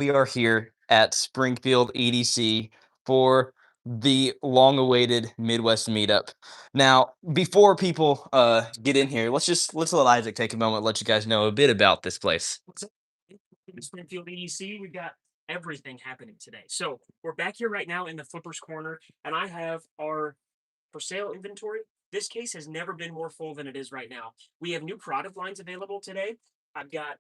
We are here at Springfield EDC for the long-awaited Midwest Meetup. Now, before people get in here, let's let Isaac take a moment, let you guys know a bit about this place. What's up? In Springfield EDC, we got everything happening today. So we're back here right now in the Flippers corner, and I have our for sale inventory. This case has never been more full than it is right now. We have new product lines available today. I've got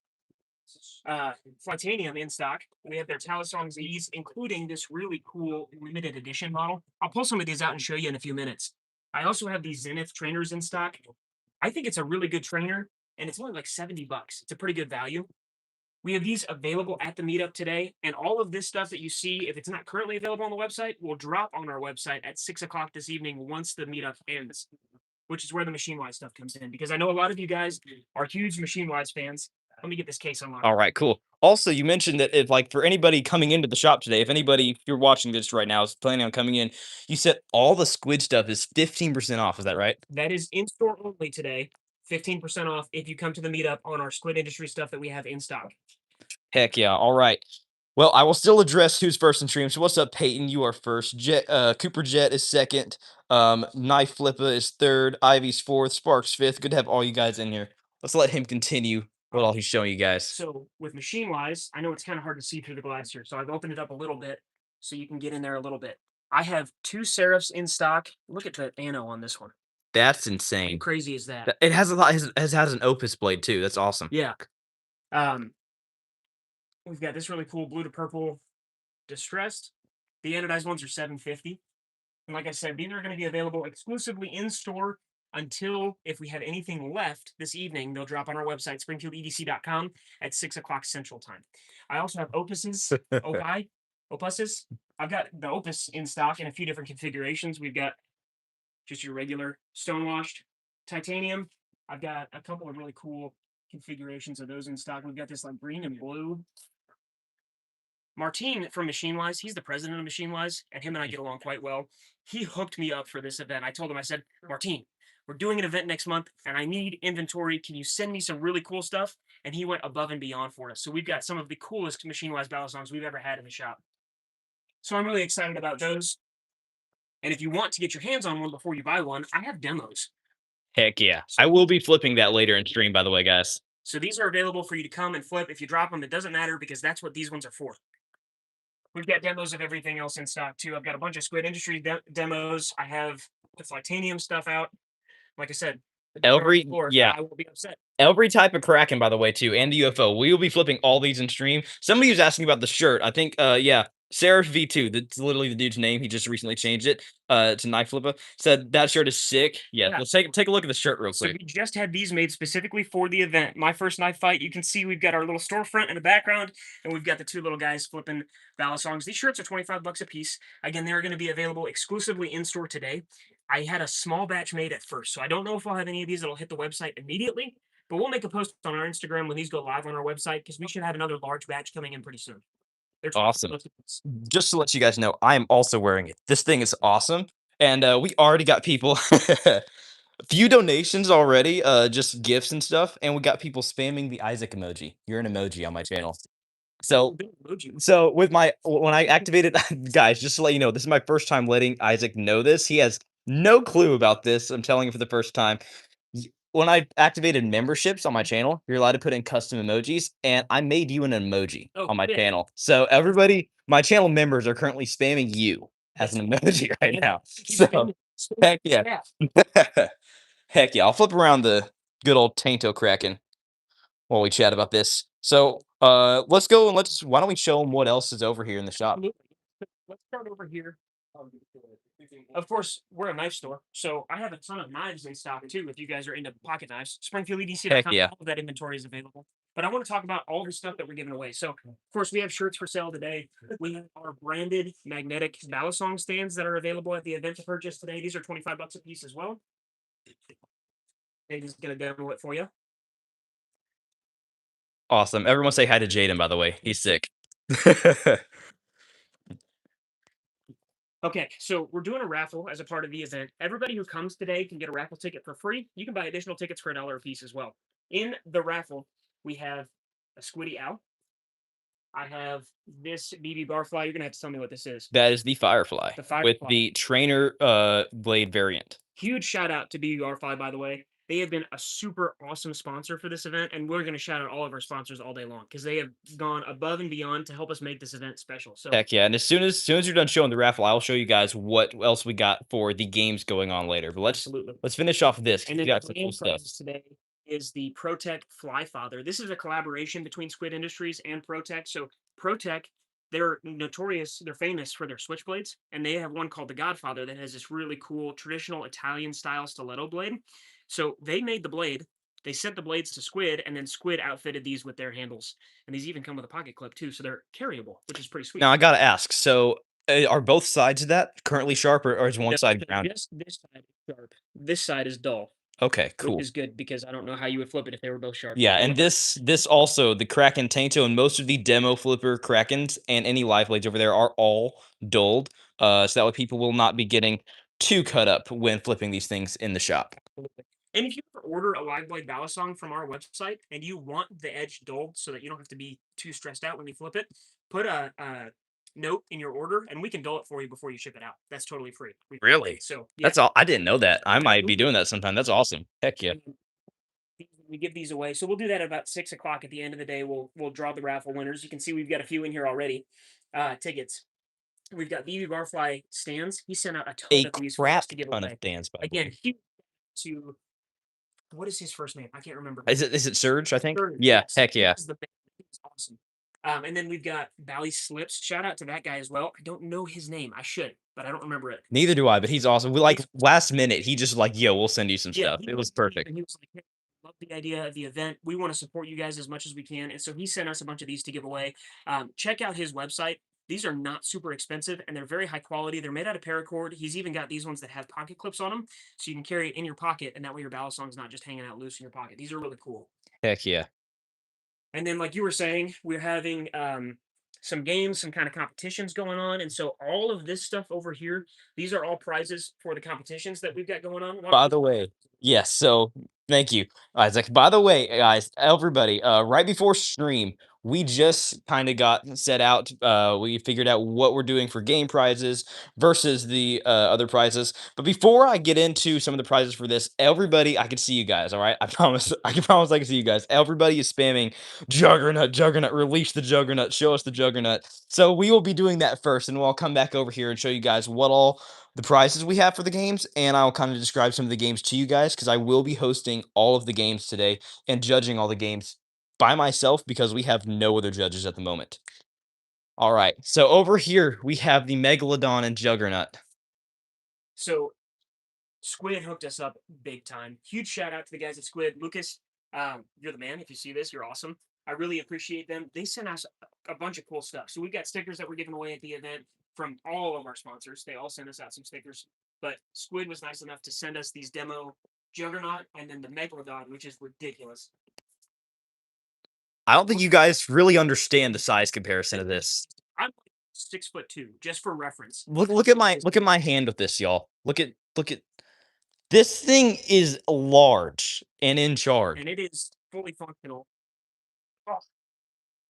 Titanium in stock. We have their Balisongs Z's, including this really cool limited edition model. I'll pull some of these out and show you in a few minutes. I also have these Zenith trainers in stock. I think it's a really good trainer, and it's only like 70 bucks. It's a pretty good value. We have these available at the meetup today, and all of this stuff that you see, if it's not currently available on the website, will drop on our website at 6 o'clock this evening once the meetup ends, which is where the Machine Wise stuff comes in. Because I know a lot of you guys are huge Machine Wise fans. Let me get this case unlocked. All right, cool. Also, you mentioned that if like for anybody coming into the shop today, if you're watching this right now is planning on coming in, you said all the squid stuff is 15% off. Is that right? That is in store only today. 15% off if you come to the meetup on our Squid Industry stuff that we have in stock. Heck yeah. All right. Well, I will still address who's first in stream. So what's up, Peyton? You are first. Cooper Jet is second. Knife Flippa is third. Ivy's fourth. Sparks fifth. Good to have all you guys in here. Let's let him continue what all he's showing you guys. So with Machine Wise, I know it's kind of hard to see through the glass here, so I've opened it up a little bit so you can get in there a little bit. I have two Seraphs in stock. Look at the ano on this one. That's How insane. crazy is that? It has a lot. It has an Opus blade too. That's awesome. Yeah. Um, we've got this really cool blue to purple distressed. The anodized ones are 750. And like I said, these are going to be available exclusively in store until if we have anything left this evening, they'll drop on our website, springfieldedc.com at 6 o'clock Central Time. I also have Opuses, Opuses. I've got the Opus in stock in a few different configurations. We've got just your regular stonewashed titanium. I've got a couple of really cool configurations of those in stock. We've got this like green and blue. Martine from Machine Wise, he's the president of Machine Wise, and him and I get along quite well. He hooked me up for this event. I told him, I said, Martine, we're doing an event next month, and I need inventory. Can you send me some really cool stuff? And he went above and beyond for us. So we've got some of the coolest Machine Wise balisongs we've ever had in the shop. So I'm really excited about those. And if you want to get your hands on one before you buy one, I have demos. Heck yeah. I will be flipping that later in stream, by the way, guys. So these are available for you to come and flip. If you drop them, it doesn't matter because that's what these ones are for. We've got demos of everything else in stock too. I've got a bunch of Squid Industry demos. I have the Titanium stuff out. Like I said, Yeah. I will be upset. Every type of Kraken, by the way, too, and the UFO. We will be flipping all these in stream. Somebody was asking about the shirt. I think, yeah, Seraph V2. That's literally the dude's name. He just recently changed it to Knife Flipper. Said that shirt is sick. Yeah, let's take a look at the shirt real So quick. we just had these made specifically for the event. My first knife fight. You can see we've got our little storefront in the background, and we've got the two little guys flipping balisongs. These shirts are 25 bucks a piece. Again, they're going to be available exclusively in store today. I had a small batch made at first, so I don't know if I'll have any of these that'll hit the website immediately. But we'll make a post on our Instagram when these go live on our website because we should have another large batch coming in pretty soon. They're Awesome. Just to let you guys know, I am also wearing it. This thing is awesome, and we already got people. A few donations already, just gifts and stuff, and we got people spamming the Isaac emoji. You're an emoji on my channel. So with my when I activated guys, just to let you know, this is my first time letting Isaac know this. He has no clue about this. I'm telling him for the first time. When I activated memberships on my channel, you're allowed to put in custom emojis, and I made you an emoji on my channel. So everybody, my channel members are currently spamming you as an emoji right now. So heck yeah. Heck yeah. I'll flip around the good old Tainto Kraken while we chat about this. So let's go and why don't we show them what else is over here in the shop? Let's start over here. Of course, we're a knife store, so I have a ton of knives in stock too. If you guys are into pocket knives, Heck SpringfieldEDC.com, yeah. all of that inventory is available. But I want to talk about all the stuff that we're giving away. So, of course, we have shirts for sale today. We have our branded magnetic balisong stands that are available at the event to purchase today. These are 25 bucks a piece as well. They're just gonna demo it for you. Awesome. Everyone say hi to Jaden, by the way. He's sick. Okay, so we're doing a raffle as a part of the event. Everybody who comes today can get a raffle ticket for free. You can buy additional tickets for $1 a piece as well. In the raffle, we have a Squiddy Owl. I have this BB Barfly. You're gonna have to tell me what this is. That is the Firefly The with Firefly. the trainer blade variant. Huge shout out to BB Barfly, by the way. They have been a super awesome sponsor for this event, and we're going to shout out all of our sponsors all day long because they have gone above and beyond to help us make this event special. So, Heck yeah! And as soon as you're done showing the raffle, I'll show you guys what else we got for the games going on later. But absolutely. let's finish off this 'cause And we then got the some cool grand stuff. prizes today is the ProTech Fly Father. This is a collaboration between Squid Industries and ProTech. So ProTech, they're notorious, they're famous for their switchblades, and they have one called the Godfather that has this really cool traditional Italian style stiletto blade. So they made the blade. They sent the blades to Squid, and then Squid outfitted these with their handles. And these even come with a pocket clip too, so they're carryable, which is pretty sweet. Now I gotta ask. So are both sides of that currently sharp, or is one No, side so grounded? just this side is sharp. This side is dull, Okay, which cool. is good because I don't know how you would flip it if they were both sharp. Yeah, and this also the Kraken Tainto and most of the demo flipper Krakens and any live blades over there are all dulled. So that way people will not be getting too cut up when flipping these things in the shop. Absolutely. And if you ever order a live blade balisong from our website and you want the edge dulled so that you don't have to be too stressed out when you flip it, put a note in your order and we can dull it for you before you ship it out. That's totally free. Really? So yeah, That's all. I didn't know that. I might be absolutely. doing that sometime. That's awesome. Heck yeah. And then we give these away. So we'll do that at about 6 o'clock at the end of the day. We'll draw the raffle winners. You can see we've got a few in here already. Tickets. We've got BB Barfly stands. He sent out a ton A of these for us crap to give ton of away. stands, by the Again, way. huge to what is his first name? I can't remember. Is it Surge, I think? Sure, Yeah, yes. heck He yeah. is the best. He's awesome. And then we've got Bally Slips. Shout out to that guy as well. I don't know his name. I should, but I don't remember it. Neither do I, but he's awesome. We like He's last minute, he just like, yo, we'll send you some yeah, stuff. he It was messaged me perfect. and he was like, "Hey, love the idea of the event. We want to support you guys as much as we can." And so he sent us a bunch of these to give away. Check out his website. These are not super expensive and they're very high quality. They're made out of paracord. He's even got these ones that have pocket clips on them, so you can carry it in your pocket, and that way your balisong's not just hanging out loose in your pocket. These are really cool. Heck yeah. And then, like you were saying, we're having some games, some kind of competitions going on. And so all of this stuff over here, these are all prizes for the competitions that we've got going on. Why don't By you? the way, yes, so thank you, Isaac. By the way, guys, everybody, right before stream, we just kind of got set out. We figured out what we're doing for game prizes versus the other prizes. But before I get into some of the prizes for this, everybody, I can see you guys. All right, I promise. I can promise I can see you guys. Everybody is spamming Juggernaut, Juggernaut, release the Juggernaut, show us the Juggernaut. So we will be doing that first, and we'll come back over here and show you guys what all the prizes we have for the games, and I'll kind of describe some of the games to you guys because I will be hosting all of the games today and judging all the games by myself because we have no other judges at the moment. All right, so over here we have the Megalodon and Juggernaut. So Squid hooked us up big time. Huge shout out to the guys at Squid. Lucas, you're the man. If you see this, you're awesome. I really appreciate them. They sent us a bunch of cool stuff. So we've got stickers that we're giving away at the event from all of our sponsors. They all sent us out some stickers. But Squid was nice enough to send us these demo Juggernaut and then the Megalodon, which is ridiculous. I don't think you guys really understand the size comparison of this. I'm 6'2", just for reference. Look at my hand with this, y'all. Look at this thing is large and in charge. And it is fully functional. Oh,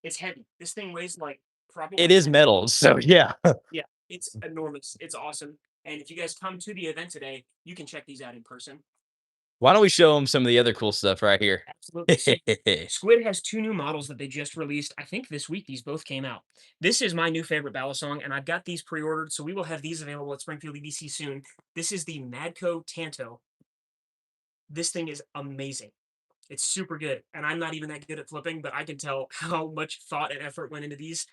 it's heavy. This thing weighs like It probably is metal, so yeah. yeah, it's enormous. It's awesome. And if you guys come to the event today, you can check these out in person. Why don't we show them some of the other cool stuff right here? Absolutely. So Squid has two new models that they just released. I think this week these both came out. This is my new favorite Balisong, and I've got these pre-ordered, so we will have these available at Springfield EDC soon. This is the Madco Tanto. This thing is amazing. It's super good, and I'm not even that good at flipping, but I can tell how much thought and effort went into these.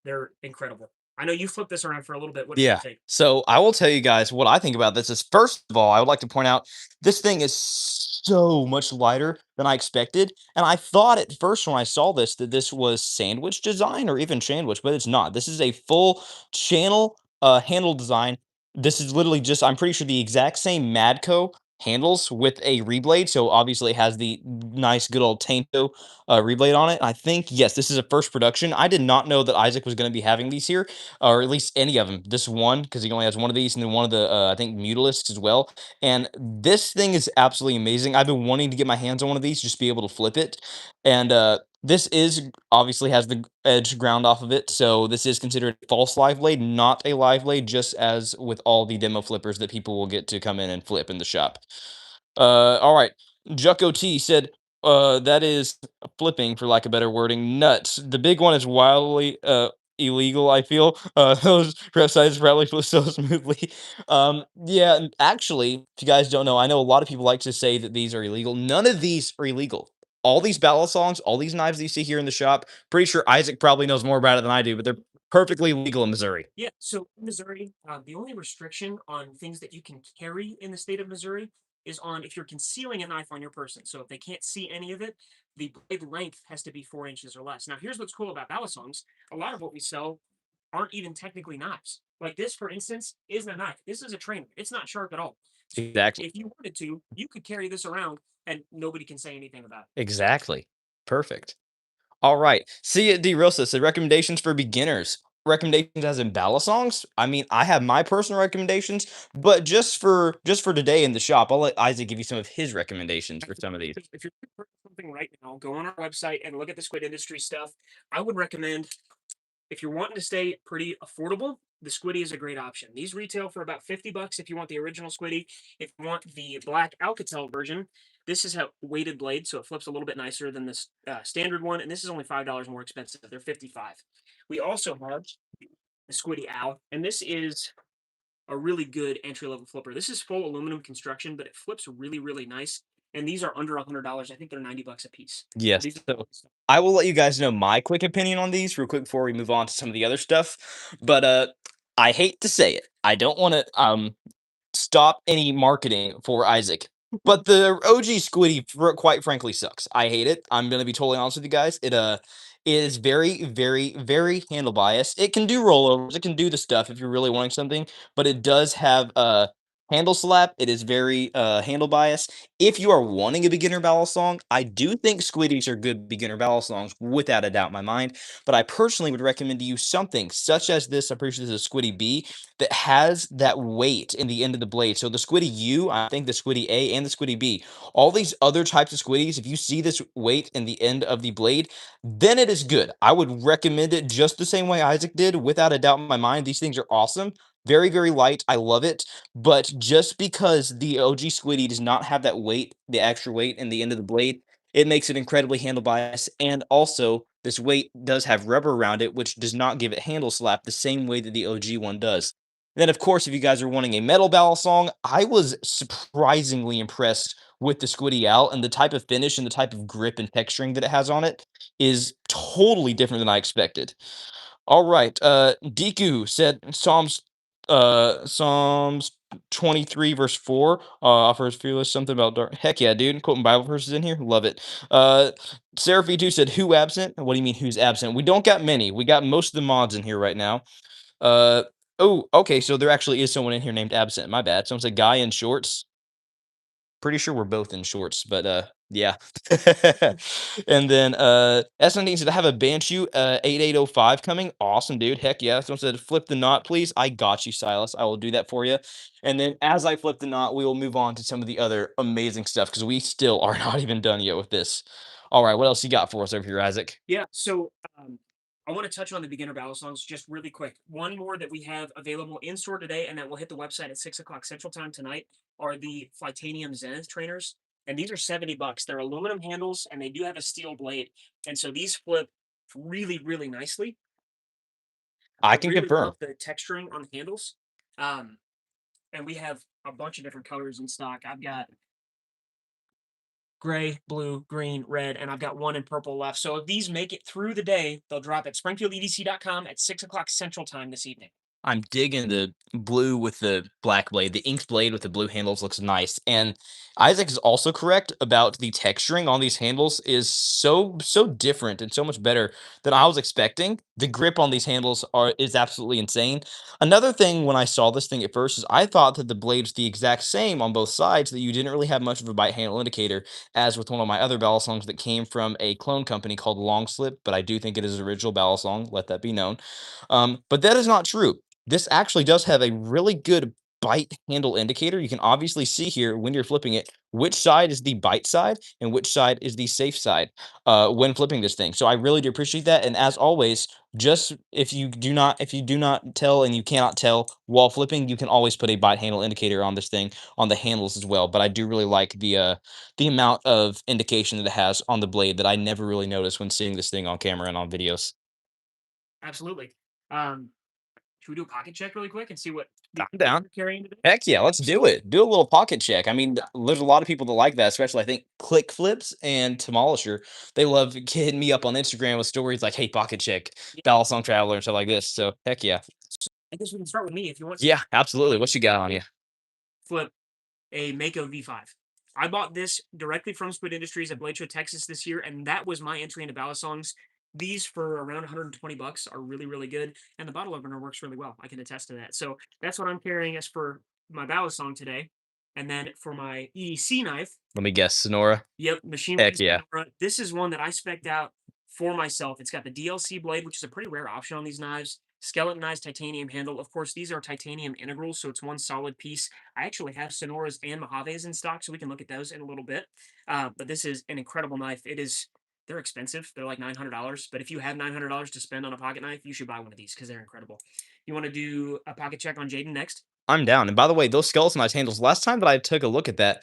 They're incredible. I know you flipped this around for a little bit. What did you Yeah. think? So I will tell you guys what I think about this is first of all, I would like to point out this thing is so much lighter than I expected. And I thought at first when I saw this that this was sandwich design or even sandwich, but it's not. This is a full channel handle design. This is literally just, I'm pretty sure the exact same Madco handles with a reblade. So obviously it has the nice good old Tanto reblade on it. I think, yes, this is a first production. I did not know that Isaac was going to be having these here or at least any of them. This one, because he only has one of these, and then one of the I think mutalisks as well. And this thing is absolutely amazing. I've been wanting to get my hands on one of these, just be able to flip it. And This is obviously has the edge ground off of it, so this is considered a false live blade, not a live blade, just as with all the demo flippers that people will get to come in and flip in the shop. All right. Jucko T said, that is flipping, for lack of better wording, nuts. The big one is wildly illegal, I feel. Those rep sizes probably flip so smoothly. Yeah, and actually, if you guys don't know, I know a lot of people like to say that these are illegal. None of these are illegal. All these balisongs, all these knives that you see here in the shop, pretty sure Isaac probably knows more about it than I do, but they're perfectly legal in Missouri. Yeah, so in Missouri, the only restriction on things that you can carry in the state of Missouri is on if you're concealing a knife on your person. So if they can't see any of it, the blade length has to be 4 inches or less. Now, here's what's cool about balisongs: a lot of what we sell aren't even technically knives. Like this, for instance, isn't a knife. This is a trainer. It's not sharp at all. So Exactly. if you wanted to, you could carry this around and nobody can say anything about it. Exactly. Perfect. All right. See it, D. Rosa said recommendations for beginners. Recommendations as in balisongs. I mean, I have my personal recommendations, but just for today in the shop, I'll let Isaac give you some of his recommendations for some of these. If you're looking for something right now, go on our website and look at the squid industry stuff. I would recommend, if you're wanting to stay pretty affordable, the Squiddy is a great option. These retail for about $50 if you want the original Squiddy. If you want the black Alcatel version, this is a weighted blade, so it flips a little bit nicer than the standard one, and this is only $5 more expensive. They're 55. We also have the Squiddy Al, and this is a really good entry level flipper. This is full aluminum construction, but it flips really, really nice. And these are under $100. I think they're $90 a piece. Yes. These So I will let you guys know my quick opinion on these real quick before we move on to some of the other stuff. But I hate to say it. I don't want to stop any marketing for Isaac. But the OG Squiddy, quite frankly, sucks. I hate it. I'm gonna be totally honest with you guys. It is very, very, very handle biased. It can do rollovers. It can do the stuff if you're really wanting something, but it does have handle slap. It is very handle biased. If you are wanting a beginner ballad song, I do think Squiddies are good beginner ballad songs, without a doubt in my mind. But I personally would recommend to you something such as this. I'm pretty sure this is a Squiddy B that has that weight in the end of the blade. So the Squiddy U, I think the Squiddy A and the Squiddy B, all these other types of Squiddies, if you see this weight in the end of the blade, then it is good. I would recommend it just the same way Isaac did, without a doubt in my mind. These things are awesome. Very, very light. I love it. But just because the OG Squiddy does not have that weight, the extra weight in the end of the blade, it makes it incredibly handle bias. And also, this weight does have rubber around it, which does not give it handle slap the same way that the OG one does. Then, of course, if you guys are wanting a metal ballad song, I was surprisingly impressed with the Squiddy Out, and the type of finish and the type of grip and texturing that it has on it is totally different than I expected. All right, Deku said Psalms 23 verse 4 offers fearless something about dark. Heck yeah, dude! Quoting Bible verses in here, love it. Seraphy 2 said, "Who absent?" What do you mean, who's absent? We don't got many. We got most of the mods in here right now. Uh, oh, okay, so there actually is someone in here named Absent. My bad. Someone said guy in shorts. Pretty sure we're both in shorts, but yeah. And then S19 said I have a Banshee 8805 coming. Awesome, dude. Heck yeah. Someone said flip the knot, please. I got you, Silas. I will do that for you. And then as I flip the knot, we will move on to some of the other amazing stuff because we still are not even done yet with this. All right, what else you got for us over here, Isaac? Yeah, so I want to touch on the beginner battle songs just really quick. One more that we have available in store today, and that will hit the website at 6 o'clock Central Time tonight, are the Flytanium Zenith trainers. And these are $70. They're aluminum handles, and they do have a steel blade. And so these flip really, really nicely. I I can really confirm. love the texturing on the handles. Um, and we have a bunch of different colors in stock. I've got gray, blue, green, red, and I've got one in purple left. So if these make it through the day, they'll drop at springfieldedc.com at 6 o'clock Central Time this evening. I'm digging the blue with the black blade. The inked blade with the blue handles looks nice. And Isaac is also correct about the texturing on these handles is so different and so much better than I was expecting. The grip on these handles is absolutely insane. Another thing when I saw this thing at first is I thought that the blade was the exact same on both sides, that you didn't really have much of a bite handle indicator, as with one of my other Balisongs that came from a clone company called Long Slip, but I do think it is original Balisong, let that be known. But that is not true. This actually does have a really good bite handle indicator. You can obviously see here when you're flipping it, which side is the bite side and which side is the safe side when flipping this thing. So I really do appreciate that. And as always, just if you do not tell and you cannot tell while flipping, you can always put a bite handle indicator on this thing on the handles as well. But I do really like the amount of indication that it has on the blade that I never really noticed when seeing this thing on camera and on videos. Absolutely. Should we do a pocket check really quick and see what the I'm down. you're carrying today? Heck yeah, let's do it. Do a little pocket check. I mean, there's a lot of people that like that, especially I think Click Flips and Demolisher. They love hitting me up on Instagram with stories like, "Hey, pocket check, Yeah. Balisong Traveler," and stuff like this. So heck yeah, I guess we can start with me if you want. yeah, absolutely. What you got on you? Flip a Mako V5. I bought this directly from Squid Industries at Blasio, Texas this year, and that was my entry into balisongs. These for around 120 bucks are really, really good, and the bottle opener works really well. I can attest to that. So that's what I'm carrying as for my balisong today. And then for my EDC knife, Let me guess, Sonora. yep, machine Heck wise yeah. Sonora. This is one that I spec'd out for myself. It's got the DLC blade, which is a pretty rare option on these knives. Skeletonized titanium handle. Of course, these are titanium integrals, so it's one solid piece. I actually have Sonoras and Mojaves in stock, so we can look at those in a little bit. But this is an incredible knife. They're expensive. They're like $900. But if you have $900 to spend on a pocket knife, you should buy one of these because they're incredible. You want to do a pocket check on Jaden next? I'm down. And by the way, those skeletonized handles. Last time that I took a look at that,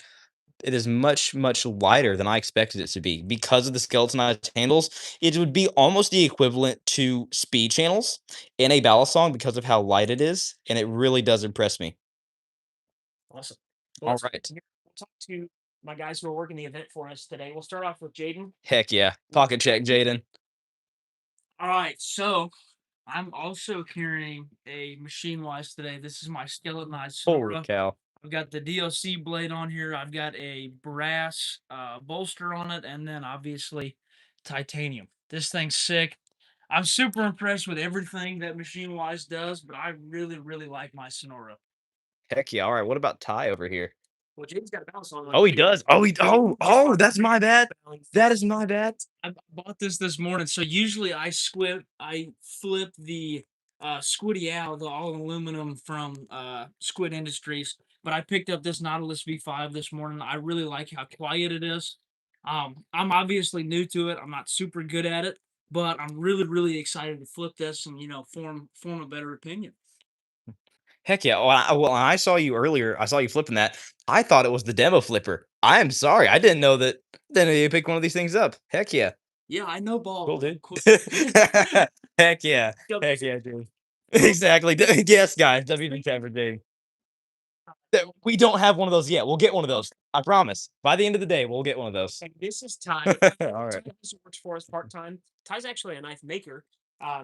it is much, much lighter than I expected it to be. Because of the skeletonized handles, it would be almost the equivalent to speed channels in a balisong because of how light it is, and it really does impress me. Awesome. Well, All let's right. we'll talk to my guys who are working the event for us today. We'll start off with Jaden. Heck yeah. Pocket check, Jaden. All right, so I'm also carrying a machine wise today. This is my skeletonized Holy Sonora. cow. I've got the DLC blade on here. I've got a brass bolster on it, and then obviously titanium. This thing's sick. I'm super impressed with everything that machine wise does, but I really, really like my Sonora. Heck yeah. All right. What about Ty over here? Well, Jaden's got a balance on. Oh, he does. That's my bad. That is my bad. I bought this morning. So usually I flip the Squiddy Owl, the all aluminum from Squid Industries. But I picked up this Nautilus V5 this morning. I really like how quiet it is. I'm obviously new to it. I'm not super good at it, but I'm really, really excited to flip this and form a better opinion. Heck yeah. Well, I saw you earlier. I saw you flipping that. I thought it was the demo flipper. I am sorry. I didn't know that. Then you pick one of these things up. Heck yeah. Yeah, I know Cool, ball. dude. Cool. Heck yeah. Heck yeah, dude. Exactly. Yes, guys. WD for Dave. We don't have one of those yet. We'll get one of those. I promise. By the end of the day, we'll get one of those. And this is Ty. All Ty right. also works for us part time. Ty's actually a knife maker.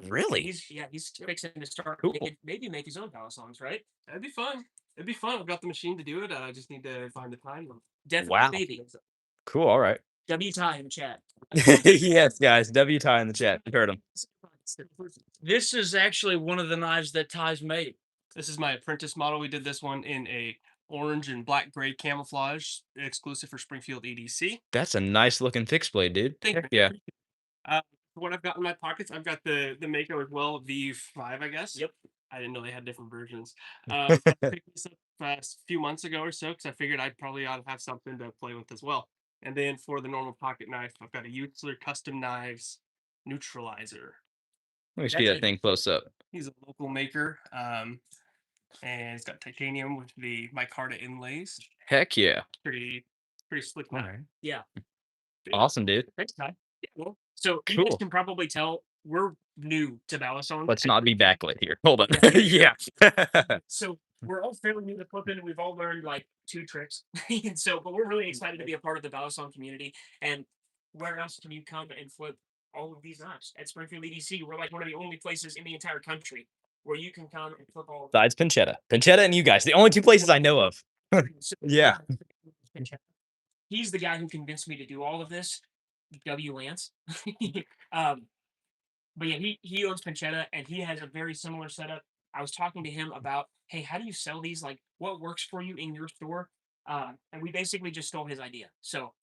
Really? He's fixing to start Cool. maybe make his own balisongs, right? That'd be fun. It'd be fun. I've got the machine to do it. I just need to find the time. Definitely Wow. maybe. Cool. All right. W Ty in the chat. Yes, guys. W Ty in the chat. You heard him. This is actually one of the knives that Ty's made. This is my apprentice model. We did this one in a orange and black gray camouflage, exclusive for Springfield EDC. That's a nice looking fixed blade, dude. Thank Heck you. yeah. What I've got in my pockets, I've got the Mako as well, V5, I guess. Yep. I didn't know they had different versions. I picked this up a few months ago or so because I figured I probably ought to have something to play with as well. And then for the normal pocket knife, I've got a Utzler Custom Knives neutralizer. Let me see that thing close up. He's a local maker, and it's got titanium with the micarta inlays. Heck yeah. Pretty slick All knife. right. Yeah. Awesome, dude. Thanks, Ty. Yeah, well, so you guys Cool. can probably tell we're new to balisong. Let's not be backlit here. Hold on. Yeah. Yeah. So we're all fairly new to flipping, and we've all learned like 2 tricks. And so, but we're really excited to be a part of the balisong community. And where else can you come and flip all of these knives? At Springfield EDC, we're like one of the only places in the entire country where you can come and flip all of Besides Pinchetta. Pinchetta and you guys. The only two places I know of. So, Yeah. he's the guy who convinced me to do all of this. W. Lance. um, but yeah, he owns Pinchetta and he has a very similar setup. I was talking to him about, hey, how do you sell these? Like, what works for you in your store? And we basically just stole his idea. So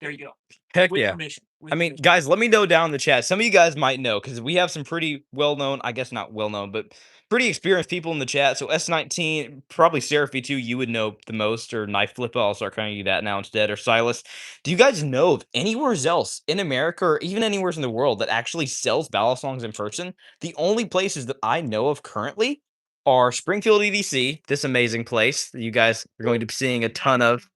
There you go. Heck With yeah. permission. I With mean, permission. guys, let me know down in the chat. Some of you guys might know because we have some pretty well known, I guess not well known, but pretty experienced people in the chat. So S19, probably Seraphy too, you would know the most, or Knife Flipper. I'll start calling you that now instead, or Silas. Do you guys know of anywhere else in America or even anywhere in the world that actually sells balisongs in person? The only places that I know of currently are Springfield EDC, this amazing place that you guys are going to be seeing a ton of.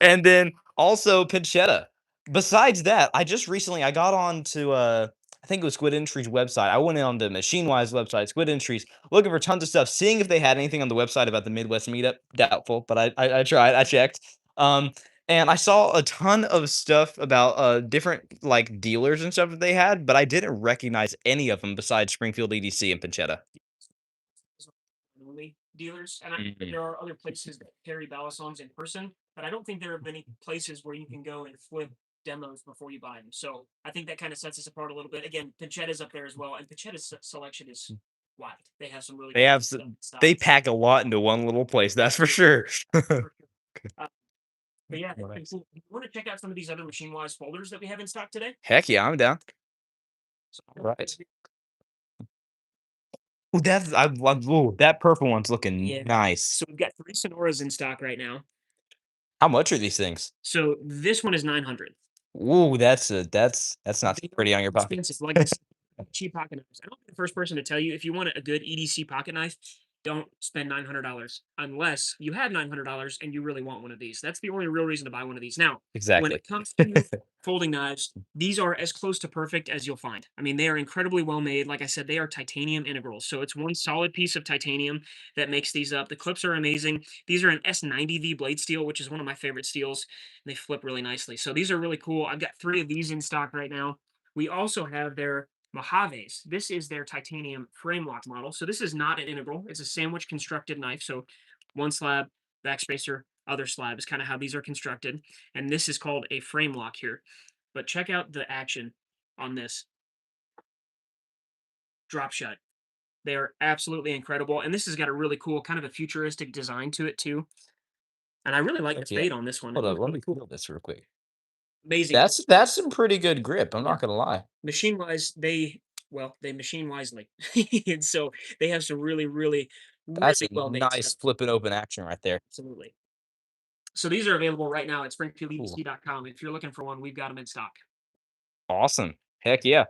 And then also pancetta. Besides that, I just recently I got on to I think it was Squid Industries website. I went in on the MachineWise website, Squid Industries, looking for tons of stuff, seeing if they had anything on the website about the Midwest Meetup. Doubtful, but I tried, I checked. And I saw a ton of stuff about different like dealers and stuff that they had, but I didn't recognize any of them besides Springfield EDC and Pancetta. Only dealers, and Mhm. there are other places that carry balisongs in person, but I don't think there are many places where you can go and flip demos before you buy them. So I think that kind of sets us apart a little bit. Again, Panchetta's up there as well, and Panchetta's selection is wide. They have some really They cool have stuff. they Styles. pack a lot into one little place, that's for sure. For sure. Uh, but yeah, Right. if you want to check out some of these other machine wise folders that we have in stock today. Heck yeah, I'm down. So, Right. Ooh, that's I love ooh, that purple one's looking yeah. nice. So we've got 3 Sonoras in stock right now. How much are these things? So this one is 900. Ooh, that's not They pretty are on your pocket. expensive. Like I said, cheap pocket knives. I don't be the first person to tell you if you want a good EDC pocket knife, don't spend $900 unless you have $900 and you really want one of these. That's the only real reason to buy one of these. Now, when Exactly. it comes to folding knives, these are as close to perfect as you'll find. I mean, they are incredibly well made. Like I said, they are titanium integrals. So it's one solid piece of titanium that makes these up. The clips are amazing. These are an S90V blade steel, which is one of my favorite steels. They flip really nicely. So these are really cool. I've got 3 of these in stock right now. We also have their Mojaves. This is their titanium frame lock model. So this is not an integral. It's a sandwich constructed knife. So one slab, backspacer, other slab is kind of how these are constructed. And this is called a frame lock here. But check out the action on this. Drop shut. They are absolutely incredible. And this has got a really cool kind of a futuristic design to it too. And I really like the Heck yeah. fade on this one. Hold It on, looks let really me cool. feel this real quick. Amazing. That's some pretty good grip, I'm Yeah. not gonna lie. Machine wise, they machine wisely. And so they have some really, really, That's really a well made nice stuff. flipping open action right there. Absolutely. So these are available right now at Cool. springfieldedc.com. If you're looking for one, we've got them in stock. Awesome. Heck yeah.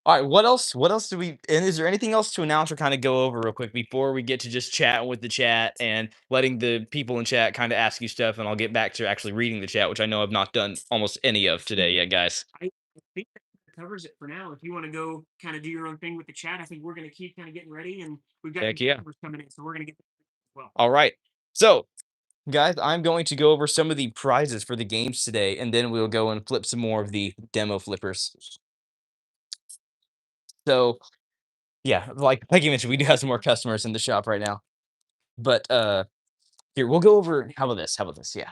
All right, what else do we and is there anything else to announce or kind of go over real quick before we get to just chatting with the chat and letting the people in chat kind of ask you stuff and I'll get back to actually reading the chat, which I know I've not done almost any of today yet, guys. I think that covers it for now. If you want to go kind of do your own thing with the chat, I think we're going to keep kind of getting ready, and we've got Heck yeah. customers coming in, so we're going to get as well. All right. So, guys, I'm going to go over some of the prizes for the games today, and then we'll go and flip some more of the demo flippers. So, yeah, like you mentioned, we do have some more customers in the shop right now. But here we'll go over. How about this? How about this? Yeah.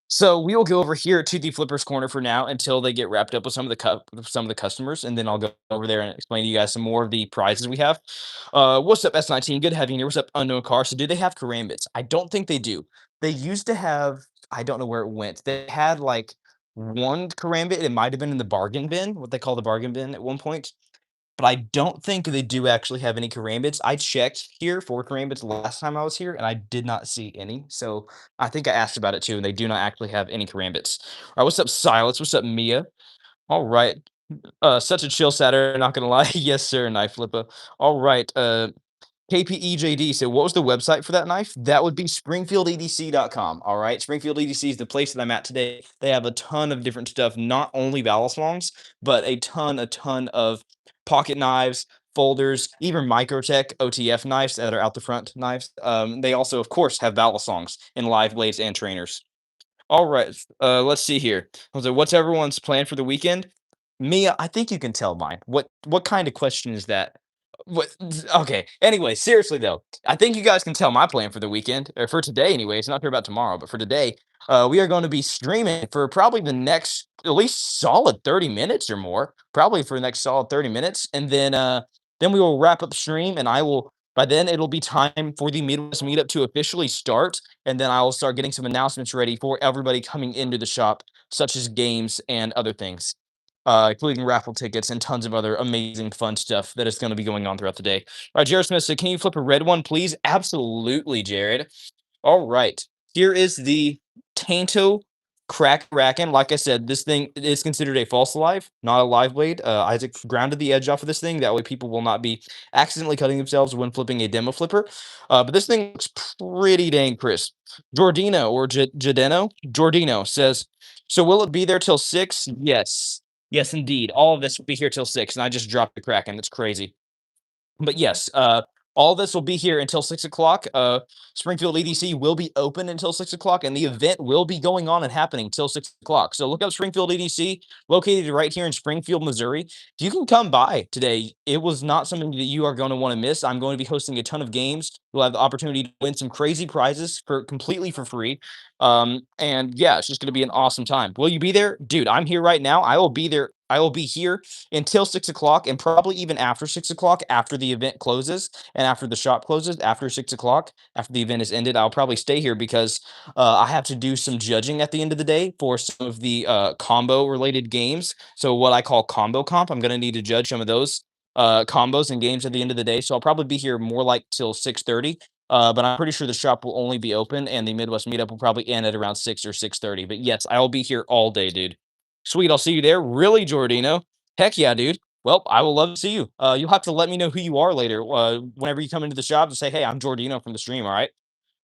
So we will go over here to the flippers corner for now until they get wrapped up with some of the customers, and then I'll go over there and explain to you guys some more of the prizes we have. What's up, S19? Good having you here. What's up, unknown car? So do they have karambits? I don't think they do. They used to have. I don't know where it went. They had like one karambit. It might have been in the bargain bin, what they call the bargain bin at one point. But I don't think they do actually have any karambits. I checked here for karambits last time I was here, and I did not see any. So I think I asked about it too, and they do not actually have any karambits. All right, what's up, Silas? What's up, Mia? All right. Such a chill Saturday, not gonna lie. Yes, sir, knife flipper. All right. KPEJD said, what was the website for that knife? That would be springfieldedc.com. All right. Springfield EDC is the place that I'm at today. They have a ton of different stuff, not only balisongs, but a ton of pocket knives, folders, even Microtech OTF knives that are out the front knives. They also, of course, have balisongs and live blades and trainers. All right. Let's see here. So what's everyone's plan for the weekend? Mia, I think you can tell mine. What kind of question is that? What okay. Anyway, seriously though, I think you guys can tell my plan for the weekend, or for today anyway. It's not sure about tomorrow, but for today, we are going to be streaming for probably the next at least solid 30 minutes or more. Probably for the next solid 30 minutes. And then we will wrap up the stream and I will By then, it'll be time for the Midwest Meetup to officially start, and then I will start getting some announcements ready for everybody coming into the shop, such as games and other things, including raffle tickets and tons of other amazing fun stuff that is going to be going on throughout the day. All right, Jared Smith, so can you flip a red one, please? Absolutely, Jared. All right. Here is the Tanto Crack Kraken. Like I said, this thing is considered a false alive, not a live blade. Isaac grounded the edge off of this thing. That way people will not be accidentally cutting themselves when flipping a demo flipper. But this thing looks pretty dang crisp. Jordino or Jadeno? Jordino says, so will it be there till 6? Yes. Yes, indeed. All of this will be here till 6. And I just dropped the Kraken. That's crazy. But yes, all this will be here until 6 o'clock. Springfield EDC will be open until 6 o'clock, and the event will be going on and happening till 6 o'clock. So look up Springfield EDC, located right here in Springfield, Missouri. If you can come by today, it was not something that you are going to want to miss. I'm going to be hosting a ton of games. You'll have the opportunity to win some crazy prizes for completely for free. And yeah, it's just going to be an awesome time. Will you be there, dude? I'm here right now. I will be there. I will be here until 6 o'clock, and probably even after 6 o'clock, after the event closes and after the shop closes, after 6 o'clock, after the event is ended. I'll probably stay here because I have to do some judging at the end of the day for some of the combo related games. So what I call combo comp, I'm going to need to judge some of those combos and games at the end of the day. So I'll probably be here more like till 6:30. But I'm pretty sure the shop will only be open and the Midwest Meetup will probably end at around 6 or 6:30. But yes, I will be here all day, dude. Sweet, I'll see you there. Really, Jordino? Heck yeah, dude. Well, I will love to see you. You'll have to let me know who you are later. Whenever you come into the shop and say, "Hey, I'm Jordino from the stream." All right.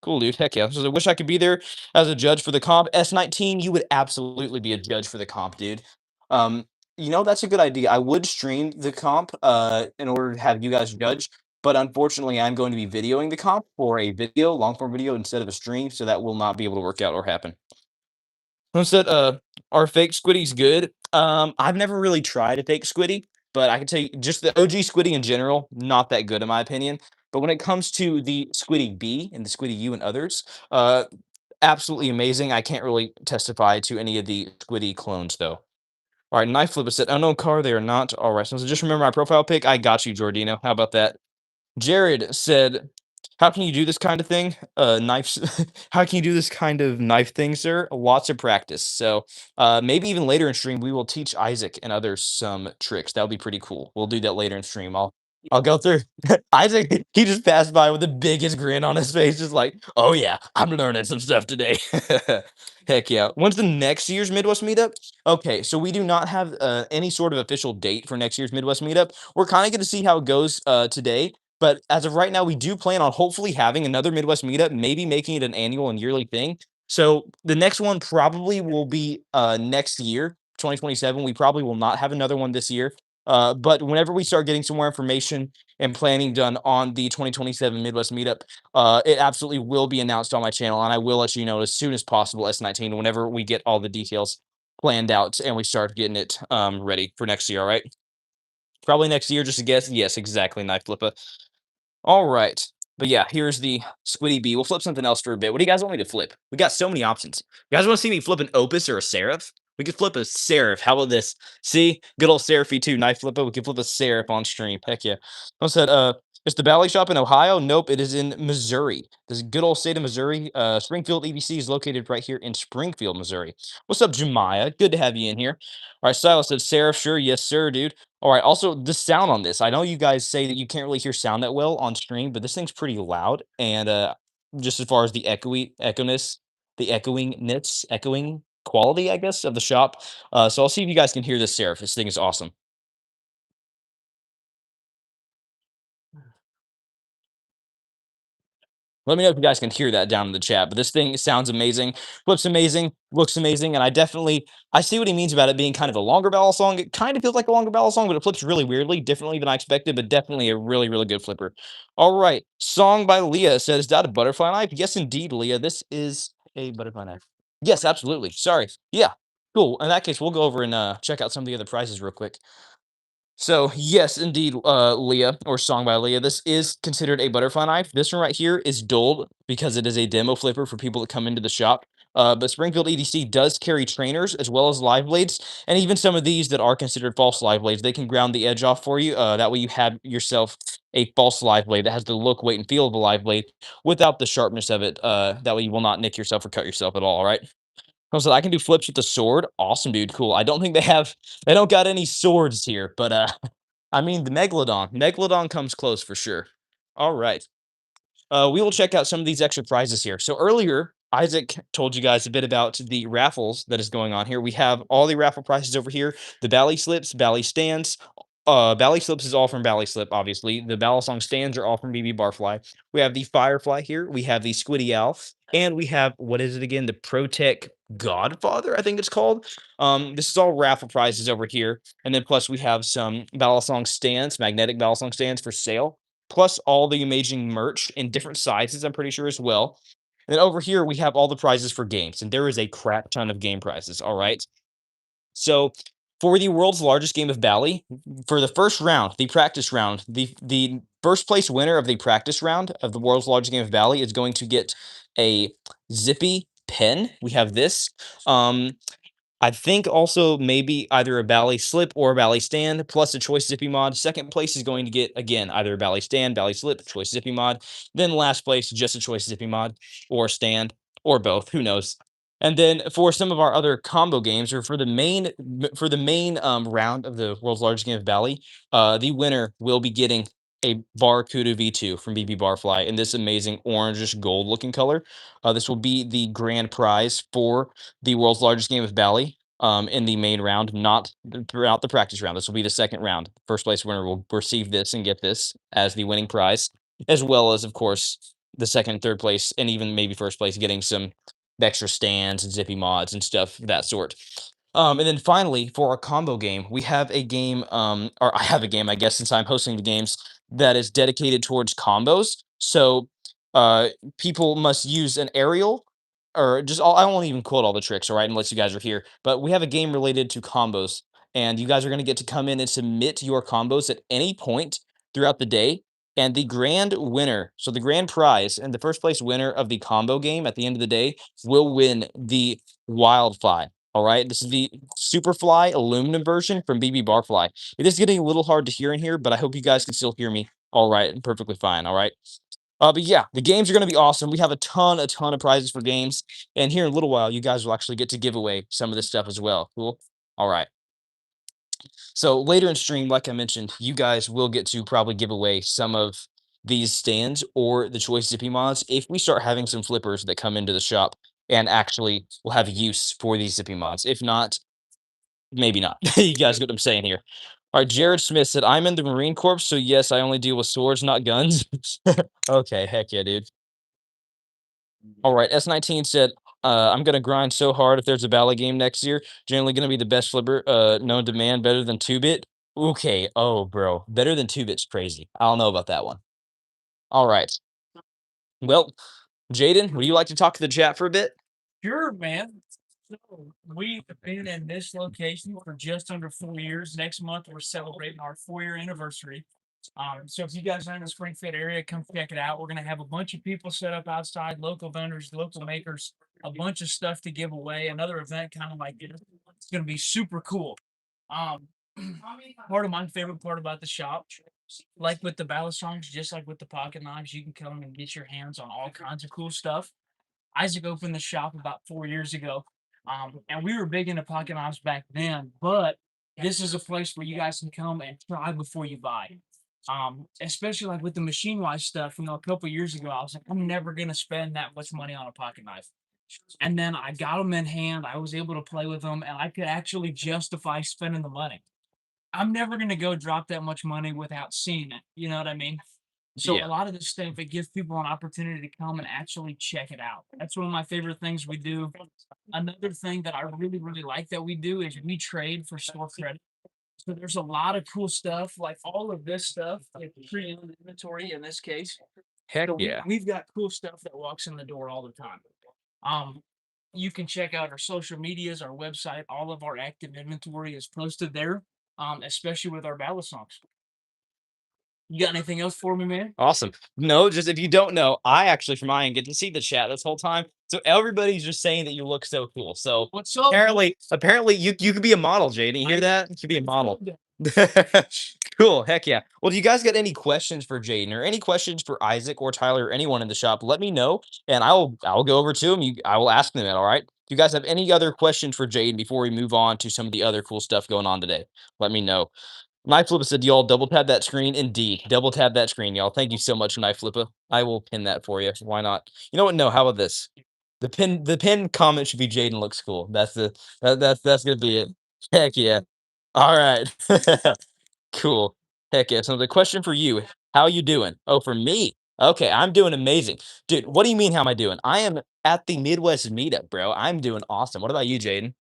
Cool, dude. Heck yeah. So I wish I could be there as a judge for the comp. S19, you would absolutely be a judge for the comp, dude. Um, that's a good idea. I would stream the comp in order to have you guys judge, but unfortunately, I'm going to be videoing the comp for a video, long form video instead of a stream, so that will not be able to work out or happen. Who said, "Are fake squiddies good?" I've never really tried a fake squiddy, but I can tell you just the OG squiddy in general, not that good in my opinion. But when it comes to the Squiddy B and the Squiddy U and others, uh, absolutely amazing. I can't really testify to any of the Squiddy clones though. All right, Knife Flipper said, "Unknown car, they are not." All right, so just remember my profile pic. I got you, Jordino. How about that? Jared said, "How can you do this kind of thing? Knives. How can you do this kind of knife thing, sir? Lots of practice. So, maybe even later in stream, we will teach Isaac and others some tricks. That'll be pretty cool. We'll do that later in stream. I'll go through." Isaac, he just passed by with the biggest grin on his face, just like, "Oh yeah, I'm learning some stuff today." Heck yeah. When's the next year's Midwest Meetup? Okay, so we do not have any sort of official date for next year's Midwest Meetup. We're kind of going to see how it goes today. But as of right now, we do plan on hopefully having another Midwest Meetup, maybe making it an annual and yearly thing. So the next one probably will be next year, 2027. We probably will not have another one this year. But whenever we start getting some more information and planning done on the 2027 Midwest Meetup, it absolutely will be announced on my channel, and I will let you know as soon as possible, S19, whenever we get all the details planned out and we start getting it ready for next year. All right. Probably next year, just a guess. Yes, exactly, Knife Flipper. All right. But yeah, here's the Squiddy B. We'll flip something else for a bit. What do you guys want me to flip? We got so many options. You guys want to see me flip an Opus or a Seraph? We could flip a Seraph. How about this? See? Good old Seraphy too. Knife flipper. We could flip a Seraph on stream. Heck yeah. I said, it's the Bally Shop in Ohio? Nope, it is in Missouri. This good old state of Missouri. Springfield EDC is located right here in Springfield, Missouri. What's up, Jemiah? Good to have you in here. All right, Silas said, Seraph, sure. Yes, sir, dude. All right. Also, the sound on this. I know you guys say that you can't really hear sound that well on stream, but this thing's pretty loud. And just as far as the echoing quality, I guess, of the shop. So I'll see if you guys can hear this, Seraph. This thing is awesome. Let me know if you guys can hear that down in the chat. But this thing sounds amazing, flips amazing, looks amazing, and I see what he means about it being kind of a longer ballad song. It kind of feels like a longer ballad song, but it flips really weirdly, differently than I expected, but definitely a really, really good flipper. All right, song by Leah says, "Is that a butterfly knife?" Yes, indeed, Leah. This is a butterfly knife. Yes, absolutely. Sorry. Yeah, cool. In that case, we'll go over and check out some of the other prizes real quick. So yes, indeed, Leah or Song by Leah. This is considered a butterfly knife. This one right here is dulled because it is a demo flipper for people that come into the shop. But Springfield EDC does carry trainers as well as live blades, and even some of these that are considered false live blades. They can ground the edge off for you. That way you have yourself a false live blade that has the look, weight, and feel of a live blade without the sharpness of it. That way you will not nick yourself or cut yourself at all. All right. Also, I can do flips with the sword. Awesome, dude. Cool. I don't think they don't got any swords here, but I mean the Megalodon comes close for sure. All right. We will check out some of these extra prizes here. So earlier, Isaac told you guys a bit about the raffles that is going on here. We have all the raffle prizes over here: the Bally Slips, Bally Stands. Bally Slips is all from Bally Slip, obviously. The Balisong stands are all from BB Barfly. We have the Firefly here. We have the Squiddy Owl, and we have, what is it again? The Protec Godfather, I think it's called. This is all raffle prizes over here, and then plus we have some Balisong stands, magnetic Balisong stands for sale, plus all the amazing merch in different sizes, I'm pretty sure as well. And then over here, we have all the prizes for games, and there is a crap ton of game prizes. All right. So for the world's largest game of Bally, for the first round, the practice round, the first place winner of the practice round of the world's largest game of Bally is going to get a zippy pen. We have this. I think also maybe either a Bally Slip or a Bally Stand plus a Choice Zippy mod. Second place is going to get, again, either a Bally Stand, Bally Slip, Choice Zippy mod. Then last place, just a Choice Zippy mod or Stand or both. Who knows? And then for some of our other combo games, or for the main round of the world's largest game of Bally, the winner will be getting a Barracuda V2 from BB Barfly in this amazing orangish gold looking color. This will be the grand prize for the world's largest game of Bally in the main round, not throughout the practice round. This will be the second round. First place winner will receive this and get this as the winning prize, as well as, of course, the second and third place, and even maybe first place getting some extra stands and zippy mods and stuff of that sort. And then finally, for our combo game, we have a game, or I have a game, I guess, since I'm hosting the games, that is dedicated towards combos. So people must use an aerial, or just all, I won't even quote all the tricks, all right, unless you guys are here. But we have a game related to combos, and you guys are going to get to come in and submit your combos at any point throughout the day. And the grand winner, so the grand prize and the first place winner of the combo game at the end of the day will win the Wildfly. All right, this is the Superfly aluminum version from BB Barfly. It is getting a little hard to hear in here, but I hope you guys can still hear me all right and perfectly fine. All right. But yeah, the games are going to be awesome. We have a ton of prizes for games, and here in a little while, you guys will actually get to give away some of this stuff as well. Cool. All right. So later in stream, like I mentioned, you guys will get to probably give away some of these stands or the Choice Zippy mods if we start having some flippers that come into the shop and actually will have use for these Zippy mods. If not, maybe not. You guys get what I'm saying here. All right, Jared Smith said, I'm in the Marine Corps, so yes, I only deal with swords, not guns. Okay, heck yeah, dude. All right, S19 said, I'm gonna grind so hard if there's a Bally game next year. Generally gonna be the best flipper known to man, better than 2-bit. Okay, oh bro, better than 2-bit's crazy. I don't know about that one. All right. Well, Jaden, would you like to talk to the chat for a bit? Sure, man. So we've been in this location for just under 4 years. Next month, we're celebrating our 4-year anniversary. So if you guys are in the Springfield area, come check it out. We're gonna have a bunch of people set up outside, local vendors, local makers, a bunch of stuff to give away. Another event kind of like this. It's gonna be super cool. Um, part of my favorite part about the shop, like with the Balisongs, just like with the pocket knives, you can come and get your hands on all kinds of cool stuff. Isaac opened the shop about 4 years ago. And we were big into pocket knives back then, but this is a place where you guys can come and try before you buy. Especially like with the machine wise stuff, a couple years ago, I was like, I'm never gonna spend that much money on a pocket knife. And then I got them in hand, I was able to play with them, and I could actually justify spending the money. I'm never gonna go drop that much money without seeing it. You know what I mean? So Yeah. a lot of this stuff, it gives people an opportunity to come and actually check it out. That's one of my favorite things we do. Another thing that I really, really like that we do is we trade for store credit. So there's a lot of cool stuff, like all of this stuff, like pre-owned inventory in this case. Heck So yeah. we've got cool stuff that walks in the door all the time. Um, you can check out our social medias, our website. All of our active inventory is posted there, especially with our Balisongs. You got anything else for me, man? Awesome. No, just if you don't know, I actually from my end get to see the chat this whole time. So everybody's just saying that you look so cool. So What's up? apparently you could be a model, Jaden. You hear that? You could be a model. Cool. Heck yeah. Well, do you guys got any questions for Jaden or any questions for Isaac or Tyler or anyone in the shop? Let me know, and I'll go over to them. I will ask them that. All right. Do you guys have any other questions for Jaden before we move on to some of the other cool stuff going on today? Let me know. Knife Flipper said, y'all double tap that screen. Indeed. Double tap that screen, y'all. Thank you so much, Knife Flipper. I will pin that for you. Why not? You know what? No, how about this? The pin comment should be Jaden looks cool. That's gonna be it. Heck yeah. All right. Cool. Heck yeah. So the question for you, how you doing? Oh, for me. Okay, I'm doing amazing. Dude, what do you mean how am I doing? I am at the Midwest Meetup, bro. I'm doing awesome. What about you, Jaden?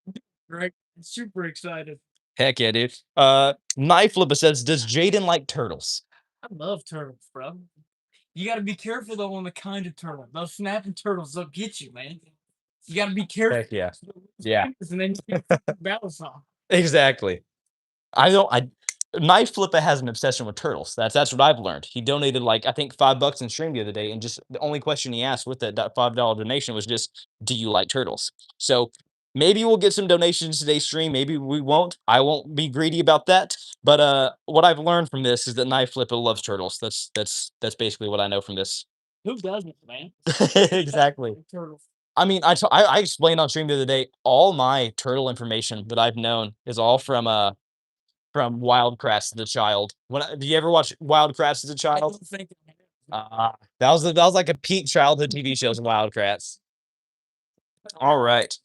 Right. Super excited. Heck yeah, dude. Knife Flipper says, does Jaden like turtles? I love turtles, bro. You got to be careful though on the kind of turtle. Those snapping turtles, they'll get you, man. You got to be careful. Heck yeah. Yeah. And then you get Balisong. Exactly. I Knife Flipper has an obsession with turtles. That's what I've learned. He donated like I think $5 in stream the other day, and just the only question he asked with that $5 donation was just, "Do you like turtles?" So maybe we'll get some donations today's stream. Maybe we won't. I won't be greedy about that. But what I've learned from this is that Knife Flipper loves turtles. That's basically what I know from this. Who doesn't, man? Exactly. Turtles. I mean, I explained on stream the other day. All my turtle information that I've known is all from Wildcrafts as a child. Do you ever watch Wildcrafts as a I child? don't think That was like a peak childhood TV shows, Wildcrafts. All right.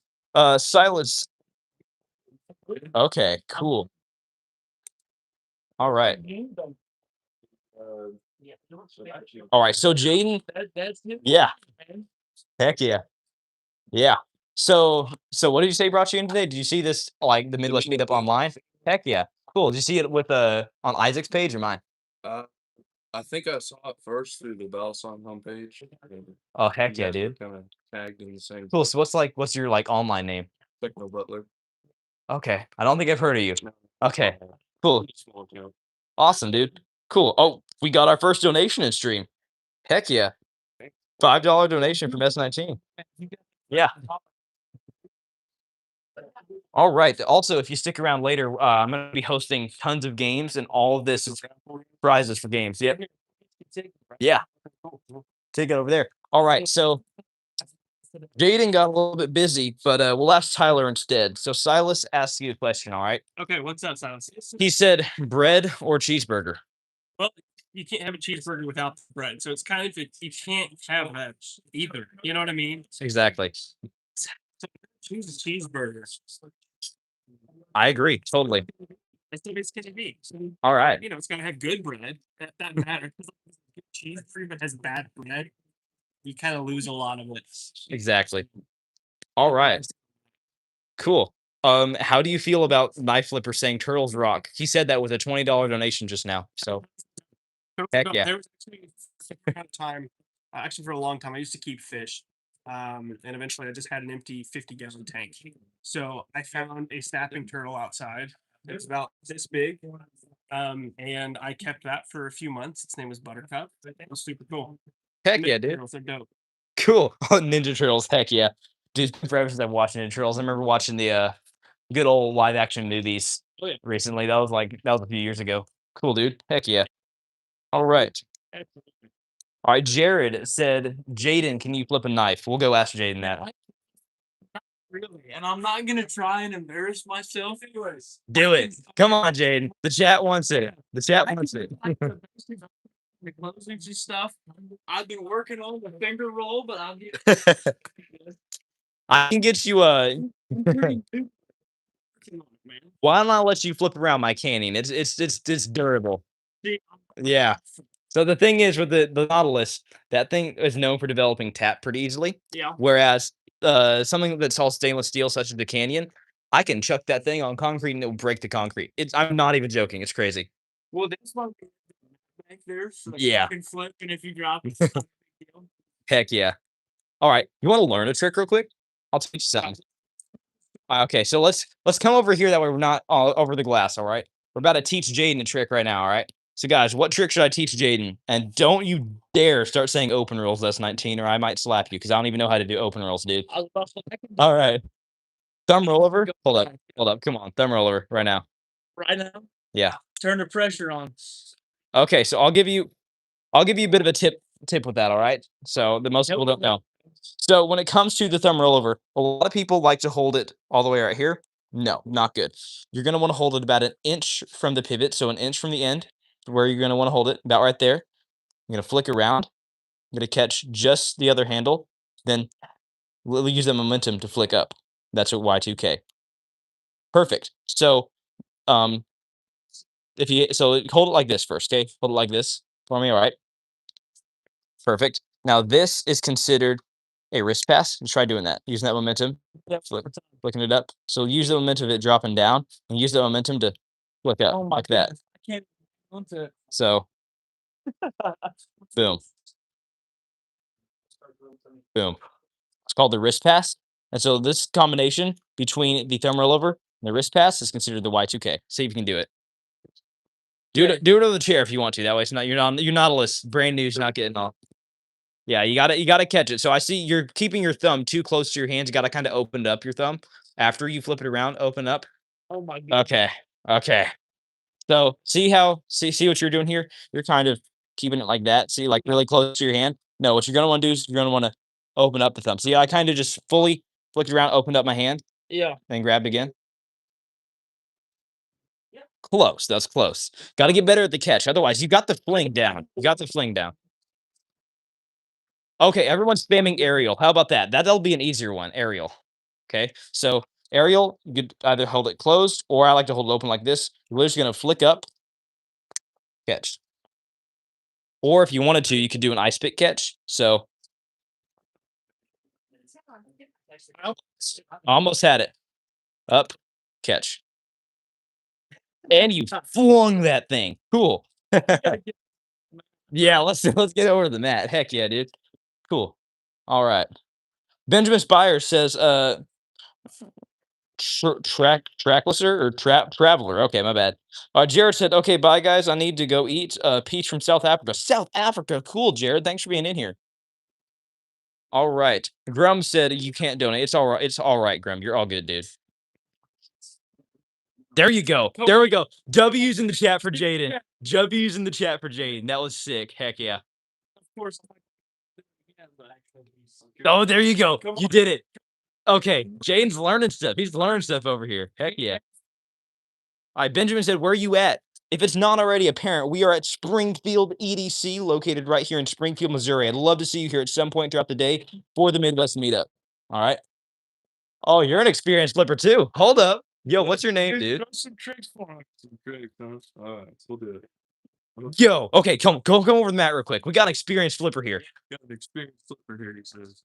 Silas. Okay, cool. All right. All right. So Jaden, That's him. yeah. Man. Heck yeah. Yeah. So what did you say brought you in today? Did you see this like the Midwest Meetup online? Heck yeah. Cool. Did you see it with on Isaac's page or mine? I think I saw it first through the Balisong homepage. Oh heck yeah, dude. Kind of tagged in the same. Cool. So what's your like online name? Techno Butler. Okay. I don't think I've heard of you. No, Okay. Cool. Small account. Awesome, dude. Cool. Oh, we got our first donation in stream. Heck yeah. $5 donation from S19. Yeah. All right. Also, if you stick around later, I'm going to be hosting tons of games, and all of this is prizes for games. Yep. Yeah. Take it over there. All right. So Jaden got a little bit busy, but we'll ask Tyler instead. So Silas asked you a question. All right. Okay, what's up, Silas? He said bread or cheeseburger. Well, you can't have a cheeseburger without the bread, so it's kind of you can't have that either. You know what I mean? Exactly. So choose a cheeseburger. I agree. Totally. That's the best can be. So, All right. you know, it's gotta have good bread. That matters. Cheeseburger that has bad bread, you kind of lose a lot of it. Exactly. All right. Cool. How do you feel about Knife Flipper saying turtles rock? He said that with a $20 donation just now. So heck yeah. There was actually a time, actually for a long time, I used to keep fish. And eventually I just had an empty 50-gallon tank. So I found a snapping turtle outside. It was about this big. And I kept that for a few months. Its name was Buttercup. It was super cool. Heck Ninja yeah, dude. Turtles are dope. Cool. Ninja Turtles. Heck yeah. Dude, forever since I've watched Ninja Turtles. I remember watching the good old live action movies recently. That was a few years ago. Cool, dude. Heck yeah. All right. All right. Jared said, Jaden, can you flip a knife? We'll go ask Jaden that. Really, and I'm not gonna try and embarrass myself. Anyways, Do it. Come on, Jaden. The chat wants it. The chat wants it. The closings and stuff. I've been working on the finger roll, but I'll get. I can get you why not let you flip around my canning? It's durable. Yeah. So the thing is with the Nautilus, that thing is known for developing tap pretty easily. Yeah. Whereas something that's all stainless steel, such as the Canyon, I can chuck that thing on concrete and it will break the concrete. I'm not even joking. It's crazy. Well, this one back there, so Yeah. you can flip, and if you drop it, Heck yeah. All right. You want to learn a trick real quick? I'll teach you something. Okay, so let's come over here. That way we're not all over the glass. All right. We're about to teach Jaden a trick right now. All right. So guys, what trick should I teach Jaden? And don't you dare start saying open rolls S19 or I might slap you because I don't even know how to do open rolls, dude. All right. Thumb roll over. Hold up. Come on. Thumb roll over right now. right now. Yeah. Turn the pressure on. Okay, so I'll give you a bit of a tip with that, all right? So the most people don't know. So when it comes to the thumb rollover, a lot of people like to hold it all the way right here. No, not good. You're gonna want to hold it about an inch from the pivot, so an inch from the end, where you're gonna want to hold it, about right there. You're gonna flick around. You're gonna catch just the other handle, then we'll use that momentum to flick up. That's a Y2K. Perfect. So um, if you hold it like this first, okay? Hold it like this for me, all right? Perfect. Now this is considered a wrist pass. You try doing that, using that momentum, flicking it up. So use the momentum of it dropping down, and use the momentum to flick up like that. I can't. Want to. So boom, boom. It's called the wrist pass. And so this combination between the thumb rollover and the wrist pass is considered the Y2K. See if you can do it. Do it on the chair if you want to. That way it's not you're not a list. Brand new's not getting off. Yeah, you gotta catch it. So I see you're keeping your thumb too close to your hands. You gotta kind of open up your thumb after you flip it around. Open up. Oh my god. Okay. Okay. So see what you're doing here? You're kind of keeping it like that. See, like really close to your hand. No, what you're gonna want to do is you're gonna want to open up the thumb. See, I kind of just fully flicked around, opened up my hand, Yeah. then grabbed again. Close. That's close. Got to get better at the catch. Otherwise, you got the fling down. You got the fling down. Okay, everyone's spamming aerial. How about that? That'll be an easier one. Aerial. Okay, so aerial, you could either hold it closed or I like to hold it open like this. We're just gonna flick up, catch. Or if you wanted to, you could do an ice pick catch. So almost had it. Up, catch. And you flung that thing. Cool. Yeah, let's get over to the mat. Heck yeah, dude. Cool. All right. Benjamin Spire says, tracklesser or traveler. Okay, my bad. Jared said, okay, bye guys. I need to go eat peach from South Africa. South Africa, cool, Jared. Thanks for being in here. All right. Grum said you can't donate. It's all right. It's all right, Grum. You're all good, dude. There you go. There we go. W's in the chat for Jaden. W's in the chat for Jaden. That was sick. Heck yeah. Of course. Oh, there you go. You did it. Okay, Jaden's learning stuff. He's learning stuff over here. Heck yeah. All right, Benjamin said, where are you at? If it's not already apparent, we are at Springfield EDC, located right here in Springfield, Missouri. I'd love to see you here at some point throughout the day for the Midwest Meetup. All right. Oh, you're an experienced flipper too. Hold up. Yo, what's your name, dude? Some tricks for him. Some tricks, huh? All right, we'll do it. Yo, okay, come over the mat real quick. We got an experienced flipper here. Got an experienced flipper here, he says.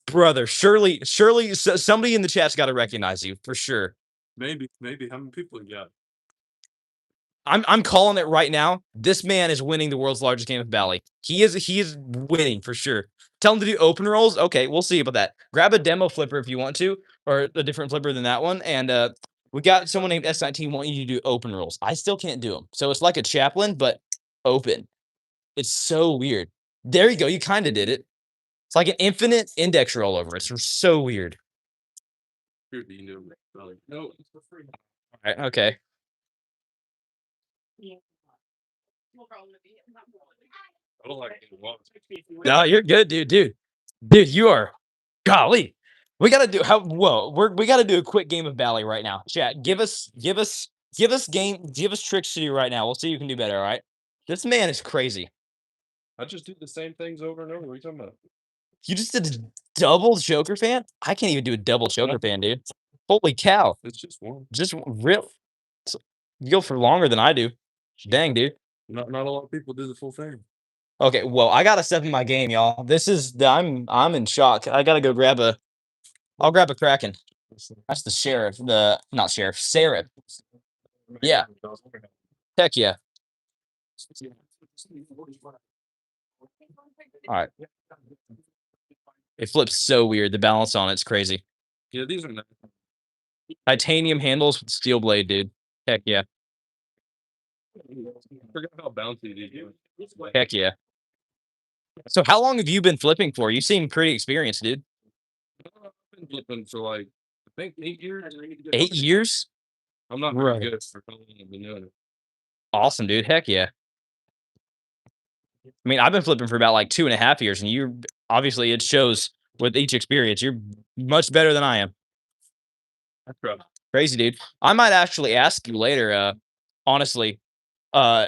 Brother, surely somebody in the chat's got to recognize you for sure. Maybe. How many people you got? I'm calling it right now. This man is winning the world's largest game of Bally. He is winning for sure. Tell him to do open rolls. Okay, we'll see about that. Grab a demo flipper if you want to, or a different flipper than that one. And we got someone named S19 wanting you to do open rolls. I still can't do them. So it's like a chaplain, but open. It's so weird. There you go. You kind of did it. It's like an infinite index rollover. It's so weird. No, it's for free. All right. Okay. I don't like it. No, you're good, dude. Dude, you are. Golly, we gotta do how. Whoa, we gotta do a quick game of Bally right now. Chat, give us tricks to do right now. We'll see who can do better. All right. This man is crazy. I just do the same things over and over. What are you talking about? You just did a double choker fan. I can't even do a double choker fan, dude. Holy cow! It's just one. Just real. You go for longer than I do. Dang, dude. Not a lot of people do the full thing. Okay, well, I gotta step in my game, y'all. This is I'm in shock. I gotta go grab a. I'll grab a Kraken. That's the sheriff. Not sheriff. Seraph. Yeah. Heck yeah. All right. It flips so weird. The balance on it's crazy. Yeah, these are nice. Titanium handles with steel blade, dude. Heck yeah. I forgot how bouncy these are. Heck yeah. So how long have you been flipping for? You seem pretty experienced, dude. I've been flipping for like think 8 years. 8 years? I'm not very Right. good for how long I've been doing it. Awesome, dude. Heck yeah. I mean, I've been flipping for about like 2.5 years, and you obviously it shows with each experience. You're much better than I am. That's rough. Crazy, dude. I might actually ask you later. Honestly, uh,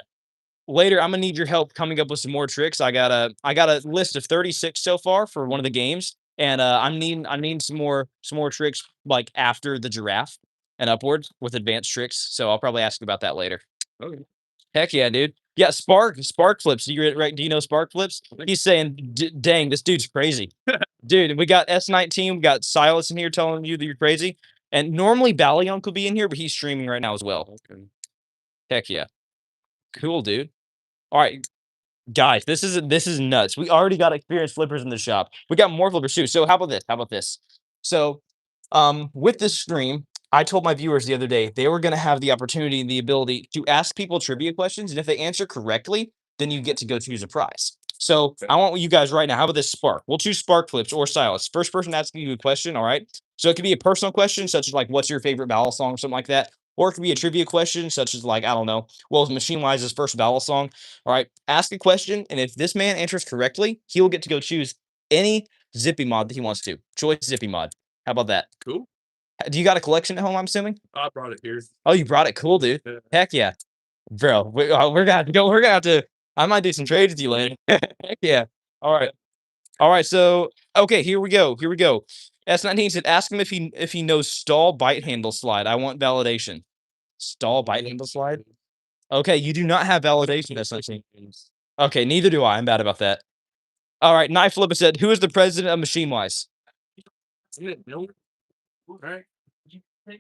later I'm gonna need your help coming up with some more tricks. I got a list of 36 so far for one of the games, and I'm needing some more tricks like after the giraffe and upwards with advanced tricks. So I'll probably ask you about that later. Okay. Heck yeah, dude. Yeah, Spark flips. Right? Do you know Spark flips? He's saying, "Dang, this dude's crazy." Dude, we got S19. We got Silas in here telling you that you're crazy. And normally Baliong could be in here, but he's streaming right now as well. Okay. Heck yeah. Cool, dude. All right, guys, this is nuts. We already got experienced flippers in the shop. We got more flippers too. So how about this? How about this? So, with this stream, I told my viewers the other day they were going to have the opportunity and the ability to ask people trivia questions, and if they answer correctly, then you get to go choose a prize. So I want you guys right now. How about this Spark? We'll choose Spark Flips or Silas. First person asking you a question. All right. So it could be a personal question, such as like, "What's your favorite ballad song?" or something like that. Or it could be a trivia question, such as like, I don't know. Well, Machine Wise's first ballad song. All right. Ask a question, and if this man answers correctly, he will get to go choose any Zippy mod that he wants to. Choice Zippy mod. How about that? Cool. Do you got a collection at home? I'm assuming. I brought it here. Oh, you brought it. Cool, dude. Yeah. Heck yeah, bro. We're gonna have to go. We're gonna have to. I might do some trades with you later. Heck yeah. All right. All right. So okay, here we go. Here we go. S19 said, "Ask him if he knows stall bite handle slide. I want validation. Stall bite handle slide. Okay, you do not have validation. S19. Okay, neither do I. I'm bad about that. All right. Knife Flipper said, "Who is the president of Machine Wise?" Isn't it Miller? Right.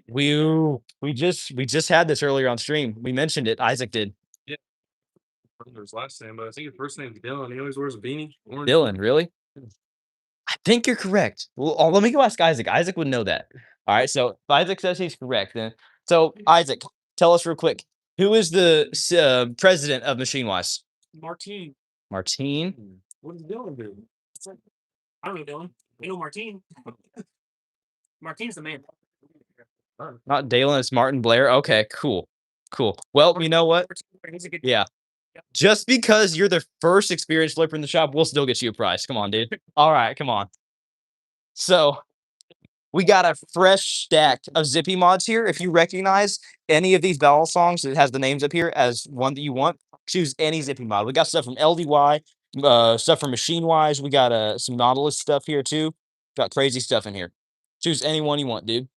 We just had this earlier on stream. We mentioned it. Isaac did. I remember his last name, but I think his first name's Dylan. He always wears a beanie. Orange. Dylan, really? I think you're correct. Well, let me go ask Isaac. Isaac would know that. All right. So if Isaac says he's correct, then so Isaac, tell us real quick, who is the president of Machine Wise? Martine. Martine. What does Dylan do? I don't know Dylan. I know Martine. Martine's the man. Not Dalen. It's Martin Blair. Okay. Cool. Cool. Well, you know what? He's a good. Yeah. Just because you're the first experienced flipper in the shop, we'll still get you a prize. Come on, dude. All right, come on. So we got a fresh stack of Zippy mods here. If you recognize any of these ballad songs that has the names up here as one that you want, choose any Zippy mod. We got stuff from LDY, stuff from Machine Wise. We got some Nautilus stuff here too. Got crazy stuff in here. Choose any one you want, dude.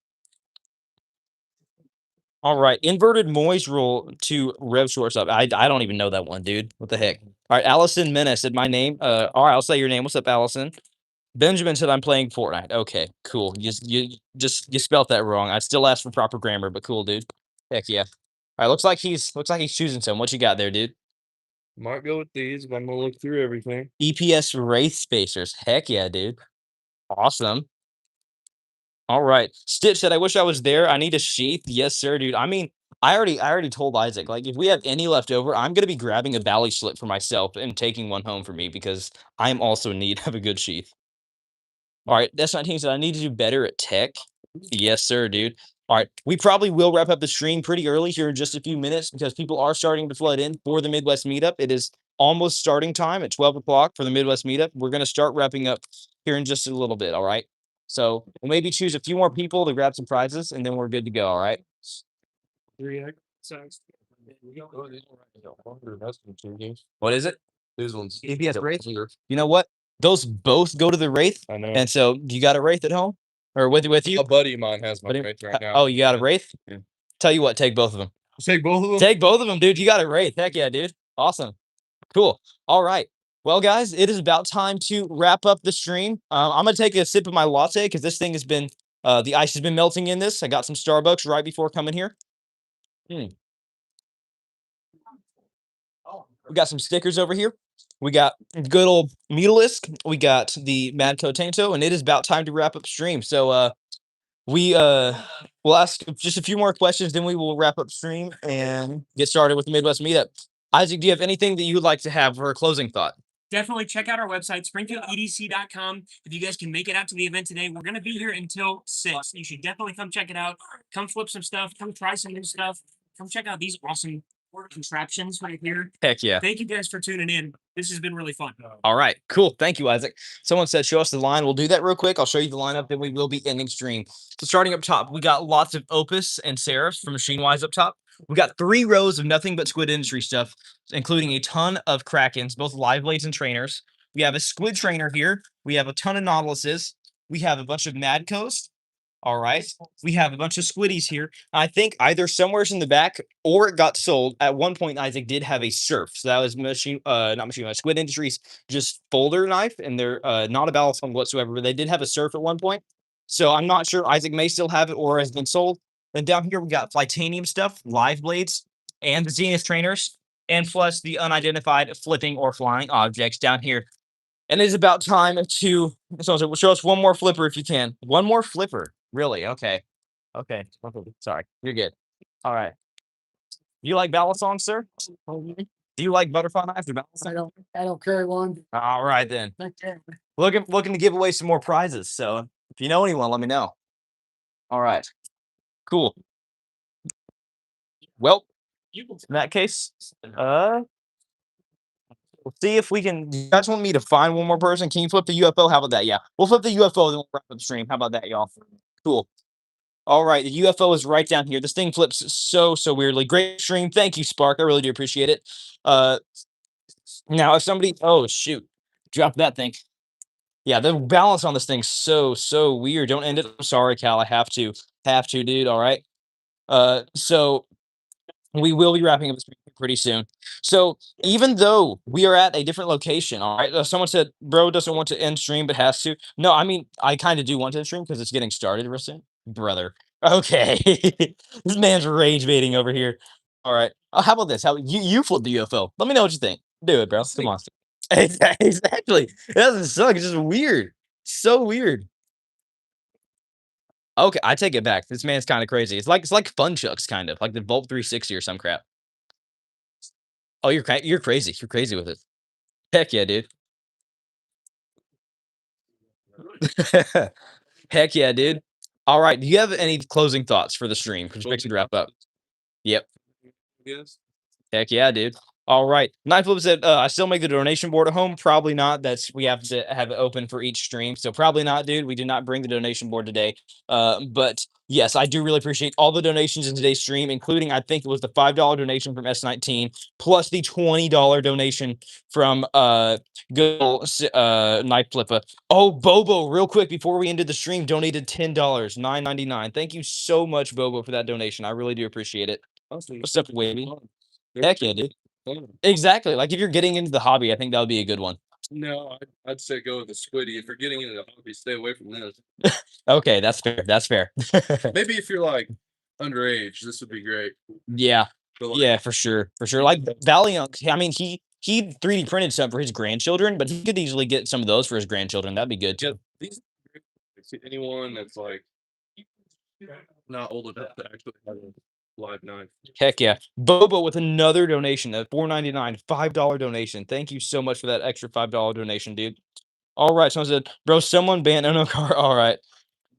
All right, inverted Moyes rule to rev shortstop. I don't even know that one, dude. What the heck? All right, Allison Menace said my name. All right, I'll say your name. What's up, Allison? Benjamin said I'm playing Fortnite. Okay, cool. You spelt that wrong. I still asked for proper grammar, but cool, dude. Heck yeah. All right, looks like he's choosing some. What you got there, dude? Might go with these, but I'm gonna look through everything. EPS Wraith Spacers. Heck yeah, dude. Awesome. All right. Stitch said, "I wish I was there. I need a sheath." Yes, sir, dude. I mean, I already told Isaac, like, if we have any left over, I'm gonna be grabbing a Bally slip for myself and taking one home for me because I'm also in need of a good sheath. All right, that's 19 said, "I need to do better at tech." Yes, sir, dude. All right, we probably will wrap up the stream pretty early here in just a few minutes because people are starting to flood in for the Midwest Meetup. It is almost starting time at 12 o'clock for the Midwest Meetup. We're gonna start wrapping up here in just a little bit. All right. So we'll maybe choose a few more people to grab some prizes, and then we're good to go. All right. 3X. Size. What is it? These ones. EPS Wraith? Longer. You know what? Those both go to the Wraith. I know. And so you got a Wraith at home? Or with you? A buddy of mine has my Buddy- Wraith right now. Oh, you got a Yeah. Wraith? Yeah. Tell you what, take both of them. Take both of them. Take both of them, dude. You got a Wraith. Heck yeah, dude. Awesome. Cool. All right. Well, guys, it is about time to wrap up the stream. I'm going to take a sip of my latte because this thing has been, the ice has been melting in this. I got some Starbucks right before coming here. We got some stickers over here. We got good old Mutalisk. We got the Mad Cotanto, and it is about time to wrap up stream. So we'll ask just a few more questions, then we will wrap up stream and get started with the Midwest Meetup. Isaac, do you have anything that you would like to have for a closing thought? definitely check out our website, springfieldedc.com. If you guys can make it out to the event today, we're going to be here until 6. You should definitely come check it out. Come flip some stuff. Come try some new stuff. Come check out these awesome contraptions right here. Heck yeah. Thank you guys for tuning in. This has been really fun. All right, cool. Thank you, Isaac. Someone said show us the line. We'll do that real quick. I'll show you the lineup, then we will be ending stream. So starting up top, we got lots of Opus and Seraphs from Machine Wise up top. We got 3 rows of nothing but Squid Industry stuff, including a ton of Krakens, both live blades and trainers. We have a Squid trainer here. We have a ton of Nautiluses. We have a bunch of Mad Coast. All right. We have a bunch of squiddies here. I think either somewhere's in the back or it got sold. At one point, Isaac did have a surf. So that was Squid Industries just folder knife, and they're not a balisong whatsoever, but they did have a surf at one point. So I'm not sure. Isaac may still have it or has been sold. Then down here we got Flytanium stuff, live blades, and the Zenith trainers, and plus the unidentified flipping or flying objects down here. And it is about time to show us one more flipper if you can. One more flipper. Really? Okay. Okay. Sorry. You're good. All right. You like balisongs, sir? Do you like butterfly knives or balisongs? I don't carry one. All right then. Okay. Looking to give away some more prizes. So if you know anyone, let me know. All right. Cool. Well, in that case, we'll see if we can. You guys want me to find one more person? Can you flip the UFO? How about that? Yeah, we'll flip the UFO, then we'll wrap up the stream. How about that, y'all? Cool. All right, the UFO is right down here. This thing flips so weirdly. Great stream. Thank you, Spark. I really do appreciate it. Now if somebody, oh shoot, drop that thing. Yeah, the balance on this thing's so weird. Don't end it. I'm sorry, Cal. I have to, dude. All right. So we will be wrapping up the stream pretty soon. So even though we are at a different location, all right. Someone said, "Bro doesn't want to end stream, but has to." No, I mean I kind of do want to end stream because it's getting started real soon, brother. Okay, this man's rage baiting over here. All right. How about this? How you flip the UFO? Let me know what you think. Do it, bro. Come on. Exactly. It doesn't suck. It's just weird. So weird. Okay, I take it back. This man's kind of crazy. It's like Fun Chucks, kind of like the Volt 360 or some crap. Oh, you're crazy. You're crazy with it. Heck yeah, dude. Heck yeah, dude. All right. Do you have any closing thoughts for the stream? Because makes me wrap up. Yep. Yes. Heck yeah, dude. All right. Knife Flip said, I still make the donation board at home. Probably not. We have to have it open for each stream. So probably not, dude. We did not bring the donation board today. But yes, I do really appreciate all the donations in today's stream, including, I think it was the $5 donation from S19, plus the $20 donation from good old, Knife Flipper. Oh, Bobo, real quick, before we ended the stream, donated $10, $9.99. Thank you so much, Bobo, for that donation. I really do appreciate it. What's up, Wavy? Heck yeah, dude. Exactly. Like if you're getting into the hobby, I think that would be a good one. No, I'd say go with the squiddy. If you're getting into the hobby, stay away from this. Okay, that's fair. That's fair. Maybe if you're like underage, this would be great. Yeah. But, like, Yeah, for sure. For sure. Like Valiant, I mean, he 3D printed some for his grandchildren, but he could easily get some of those for his grandchildren. That'd be good yeah, too. these anyone that's like not old enough to actually have a live knife. Heck yeah. Bobo with another donation of $4.99, $5 donation. Thank you so much for that extra $5 donation, dude. All right. Someone said, bro, someone banned Ono car. All right.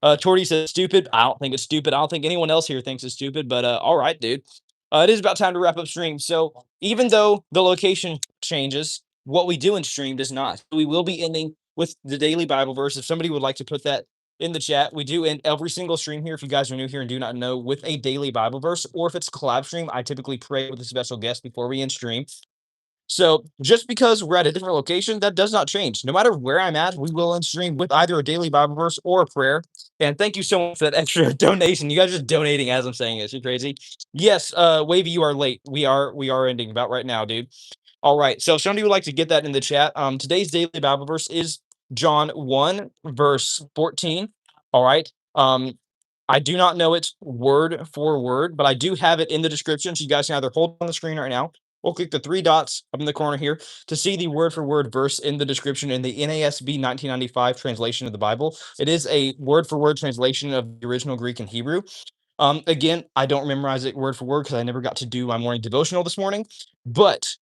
Torty says stupid. I don't think it's stupid. I don't think anyone else here thinks it's stupid, but all right, dude. It is about time to wrap up stream. So even though the location changes, what we do in stream does not. We will be ending with the daily Bible verse. If somebody would like to put that in the chat, we do end every single stream here. If you guys are new here and do not know, with a daily Bible verse, or if it's collab stream, I typically pray with a special guest before we end stream. So just because we're at a different location, that does not change. No matter where I'm at, we will end stream with either a daily Bible verse or a prayer. And thank you so much for that extra donation. You guys are just donating as I'm saying it. You're crazy. Yes, Wavy, you are late. We are ending about right now, dude. All right. So if somebody would like to get that in the chat. Today's daily Bible verse is John 1, verse 14. All right. I do not know it word for word, but I do have it in the description. So you guys can either hold on the screen right now, or click the 3 dots up in the corner here to see the word for word verse in the description in the NASB 1995 translation of the Bible. It is a word for word translation of the original Greek and Hebrew. Again, I don't memorize it word for word because I never got to do my morning devotional this morning, but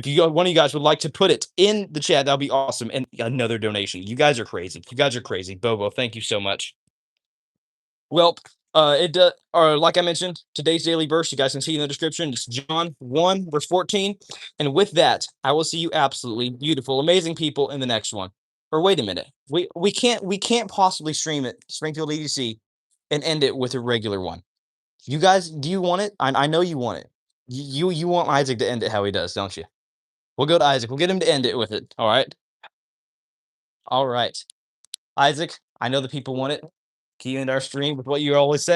If one of you guys would like to put it in the chat, that'll be awesome. And another donation. You guys are crazy. You guys are crazy. Bobo, thank you so much. Well, or like I mentioned, today's daily verse, you guys can see in the description. It's John 1, verse 14. And with that, I will see you absolutely beautiful, amazing people in the next one. Or wait a minute. We can't possibly stream it, Springfield EDC, and end it with a regular one. You guys, do you want it? I know you want it. You want Isaac to end it how he does, don't you? We'll go to Isaac. We'll get him to end it with it. All right. All right. Isaac, I know the people want it. Can you end our stream with what you always say?